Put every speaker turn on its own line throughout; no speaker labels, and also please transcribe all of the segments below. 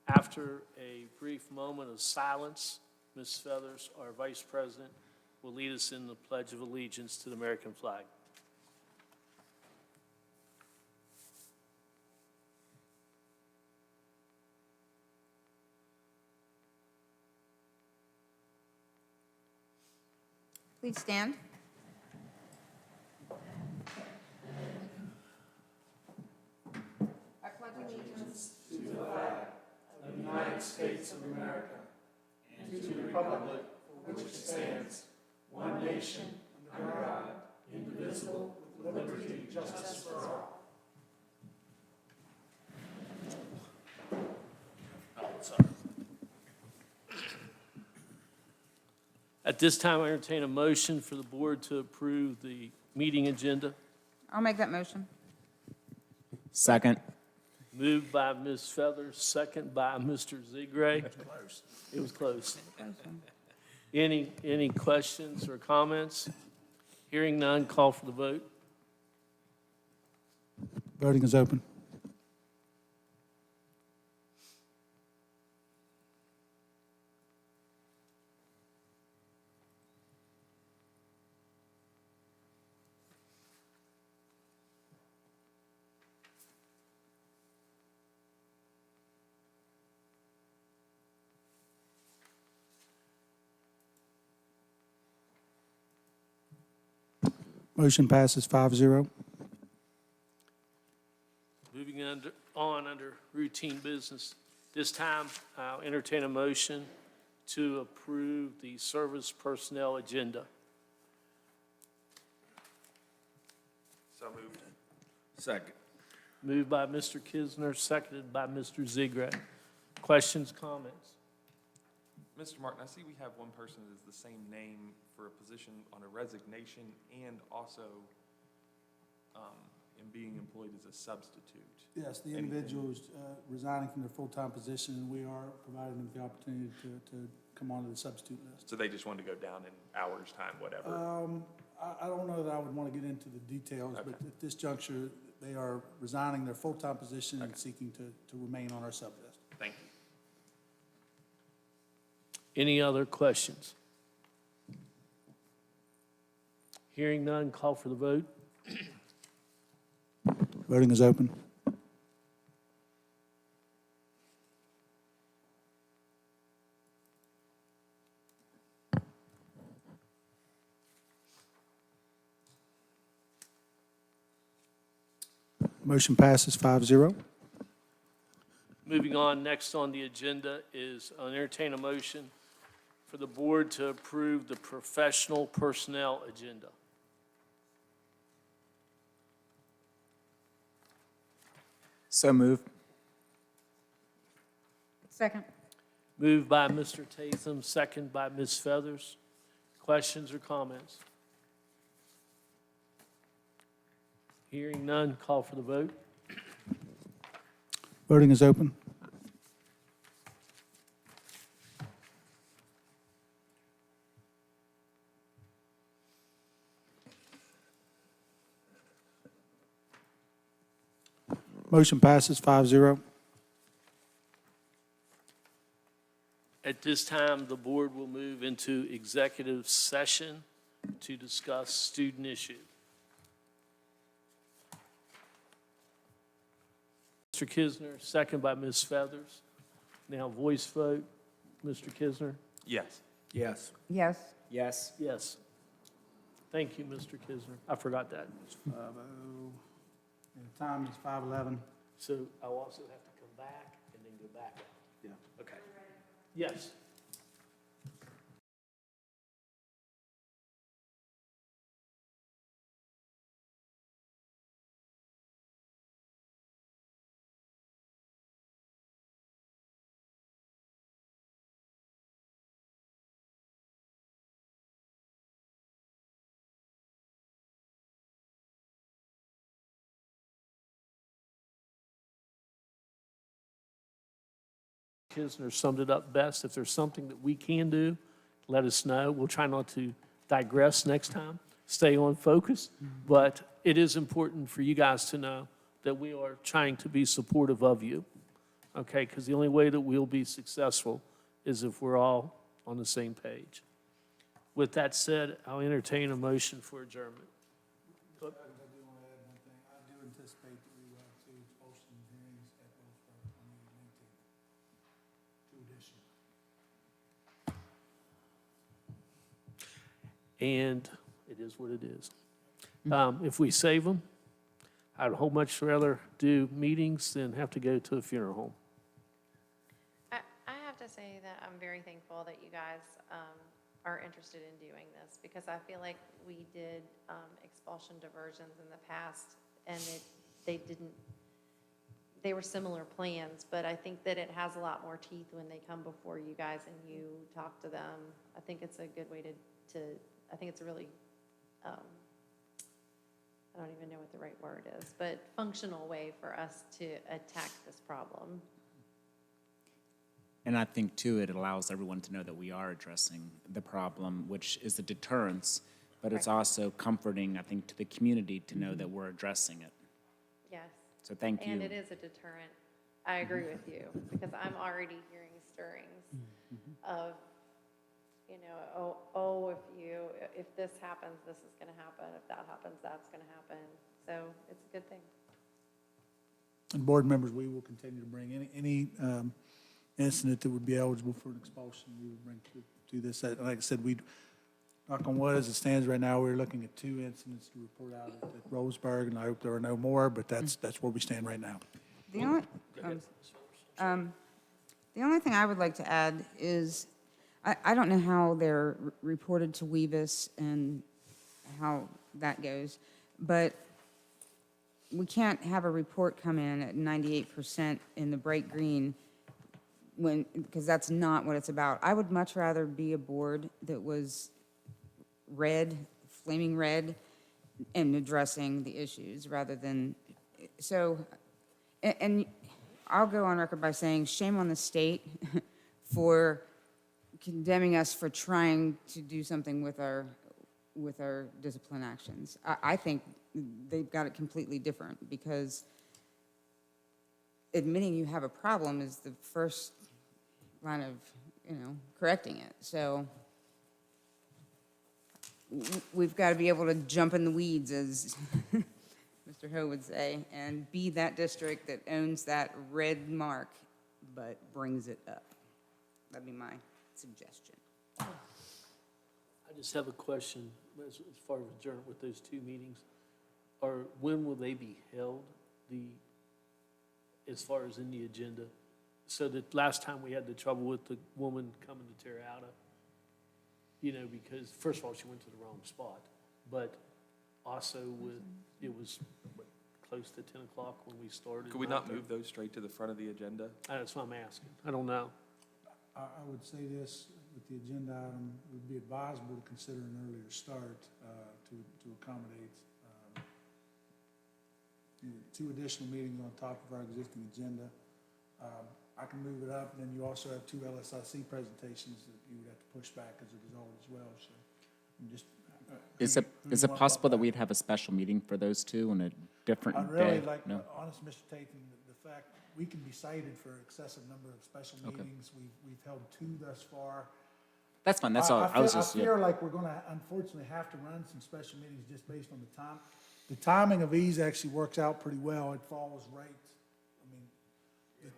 After a brief moment of silence, Ms. Feathers, our Vice President, will lead us in the Pledge of Allegiance to the American flag.
Please stand. I pledge allegiance
At this time, I entertain a motion for the board to approve the meeting agenda.
I'll make that motion.
Second.
Moved by Ms. Feathers, second by Mr. Zegray. It was close. Any questions or comments? Hearing none, call for the vote.
Voting is open. Motion passes 5-0.
Moving under routine business. This time, I'll entertain a motion to approve the service personnel agenda.
So moved. Second.
Moved by Mr. Kisner, seconded by Mr. Zegray. Questions, comments?
Mr. Martin, I see we have one person that is the same name for a position on a resignation and also in being employed as a substitute.
Yes, the individual is resigning from their full-time position, and we are providing them the opportunity to come onto the substitute list.
So they just wanted to go down in hours, time, whatever.
I don't know that I would want to get into the details, but at this juncture, they are resigning their full-time position and seeking to remain on our sub list.
Thank you.
Any other questions? Hearing none, call for the vote.
Voting is open. Motion passes 5-0.
Moving on, next on the agenda is I'll entertain a motion for the board to approve the professional personnel agenda.
So moved.
Second.
Moved by Mr. Tatham, second by Ms. Feathers. Questions or comments? Hearing none, call for the vote.
Voting is open. Motion passes 5-0.
At this time, the board will move into executive session to discuss student issue. Mr. Kisner, second by Ms. Feathers. Now voice vote. Mr. Kisner?
Yes.
Yes.
Yes.
Yes.
Yes. Thank you, Mr. Kisner. I forgot that.
5-0. The time is 5:11.
So I'll also have to come back and then go back out.
Yeah.
Okay. Yes. Kisner summed it up best. If there's something that we can do, let us know. We'll try not to digress next time, stay on focus. But it is important for you guys to know that we are trying to be supportive of you. okay? Because the only way that we'll be successful is if we're all on the same page. With that said, I'll entertain a motion for adjournment.
I do want to add one thing. I do anticipate that we will have two expulsion hearings at Rosebud on the 19th. Two additional.
And it is what it is. If we save them, I'd whole much rather do meetings than have to go to a funeral home.
I have to say that I'm very thankful that you guys are interested in doing this, because I feel like we did expulsion diversions in the past, and they were similar plans, but I think that it has a lot more teeth when they come before you guys and you talk to them. I think it's a good way I think it's a really, I don't even know what the right word is, but functional way for us to attack this problem.
And I think, too, it allows everyone to know that we are addressing the problem, which is a deterrence, but it's
Right.
also comforting, I think, to the community to know that we're addressing it.
Yes.
So thank you.
And it is a deterrent. I agree with you, because I'm already hearing stirrings of, if this happens, this is gonna happen. If that happens, that's gonna happen. So it's a good thing.
And board members, we will continue to bring any incident that would be eligible for an expulsion, we would bring to this. Like I said, knock on wood, as it stands right now, we're looking at 2 incidents to report out at Roseburg, and I hope there are no more, but that's where we stand right now.
The only, the only thing I would like to add is, I don't know how they're reported to Weavis and how that goes, but we can't have a report come in at 98% in the bright green because that's not what it's about. I would much rather be a board that was red, flaming red, and addressing the issues rather than, so, and I'll go on record by saying shame on the state for condemning us for trying to do something with our discipline actions. I think they've got it completely different, because admitting you have a problem is the first line of, correcting it. So we've got to be able to jump in the weeds, as Mr. Ho would say, and be that district that owns that red mark, but brings it up. That'd be my suggestion.
I just have a question as far as adjournment with those 2 meetings. When will they be held, as far as in the agenda? So that last time we had the trouble with the woman coming to tear out because first of all, she went to the wrong spot, but also it was close to 10 o'clock when we started.
Could we not move those straight to the front of the agenda?
That's what I'm asking. I don't know.
I would say this, with the agenda item, it would be advisable to consider an earlier start to accommodate 2 additional meetings on top of our existing agenda. I can move it up, and then you also have 2 LSIC presentations that you would have to push back as a result as well, so I'm just.
Is it possible that we'd have a special meeting for those 2 on a different
I'd
day?
really like,
No?
honest, Mr. Tatum, the fact, we can be cited for excessive number of special
Okay.
meetings. We've held 2 thus far.
That's fine, that's all. I was just,
I fear like we're gonna unfortunately have to run some special meetings just based on the time. The timing of these actually works out pretty well. It falls right, I mean,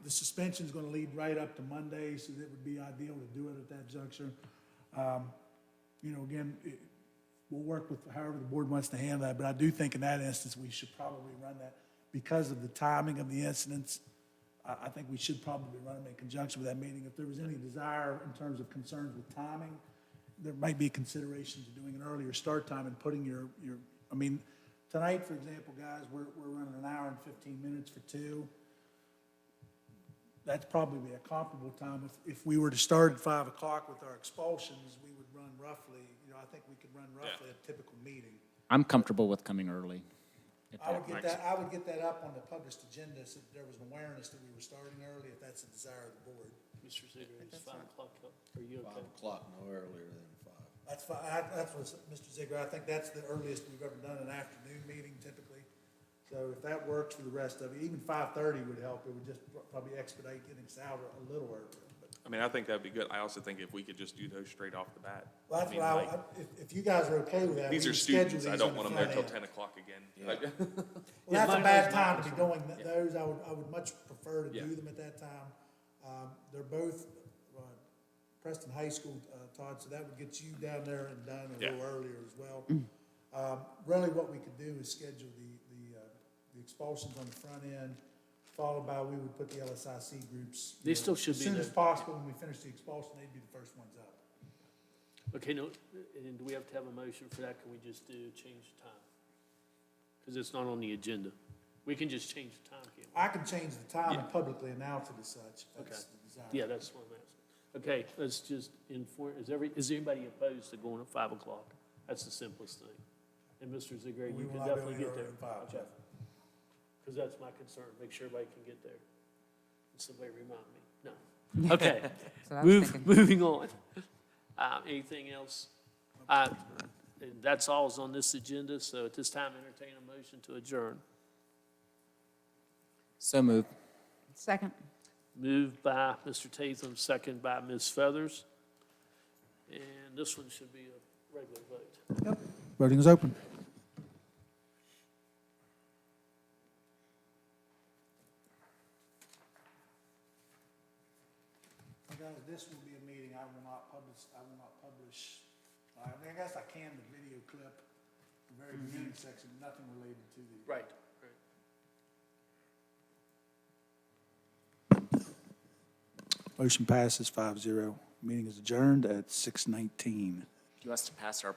the suspension's gonna lead right up to Monday, so that would be ideal to do it at that juncture. Again, we'll work with however the board wants to handle that, but I do think in that instance, we should probably run that because of the timing of the incidents. I think we should probably run them in conjunction with that meeting. If there was any desire in terms of concerns with timing, there might be consideration to doing an earlier start time and putting tonight, for example, guys, we're running an hour and 15 minutes for 2. That's probably a comparable time. If we were to start at 5 o'clock with our expulsions, we would run roughly, I think we could run roughly a typical meeting.
I'm comfortable with coming early. if
I would
that
get
works.
that up on the published agenda so that there was an awareness that we were starting early, if that's the desire of the board.
Mr. Ziegler, is 5 o'clock up? Are you okay?
5 o'clock, no earlier than 5.
That's fine, that's what, Mr. Ziegler, I think that's the earliest we've ever done an afternoon meeting typically. So if that works for the rest of you, even 5:30 would help. It would just probably expedite getting us out a little earlier. But
I mean, I think that'd be good. I also think if we could just do those straight off the bat.
well, that's
mean,
what
like,
if you guys are okay with that, we
These are
can schedule
students. I
these
don't
on the
want them there
front
till
end.
10 o'clock again.
Well, that's a
mine
bad
is
time to be
Microsoft.
doing those. I would much prefer to
Yeah.
do them at that time. They're both Preston High School, Todd, so that would get you down there and done a little
Yeah.
earlier as well. Really, what we could do is schedule the expulsions on the front end, followed by, we would put the LSIC groups.
They still should be
As soon as
there.
possible, when we finish the expulsion, they'd be the first ones up.
Okay, no, and do we have to have a motion for that? Can we just change the time? Because it's not on the agenda. We can just change the time, can't
I can change the time and publicly announce it as such, if that's the desire.
we? Yeah, that's what I'm asking. Okay, let's just inform, is anybody opposed to going at 5 o'clock? That's the simplest thing. And Mr. Ziegler,
We
you
will
can
not be able
definitely
to
get
get
there.
earlier than 5,
Okay.
Jeff.
Because that's my concern, make sure everybody can get there. And somebody remind me, no. Okay,
So I was thinking,
moving on. Anything else? And that's all's on this agenda, so at this time, entertain a motion to adjourn.
So moved.
second.
Moved by Mr. Tatham, second by Ms. Feathers. And this one should be a regular vote.
Voting is open. Guys, this will be a meeting I will not publish, I mean, I guess I can, the video clip, the very beginning section, nothing related to the.
Right.
Motion passes 5-0. Meeting is adjourned at 6:19.
You asked to pass our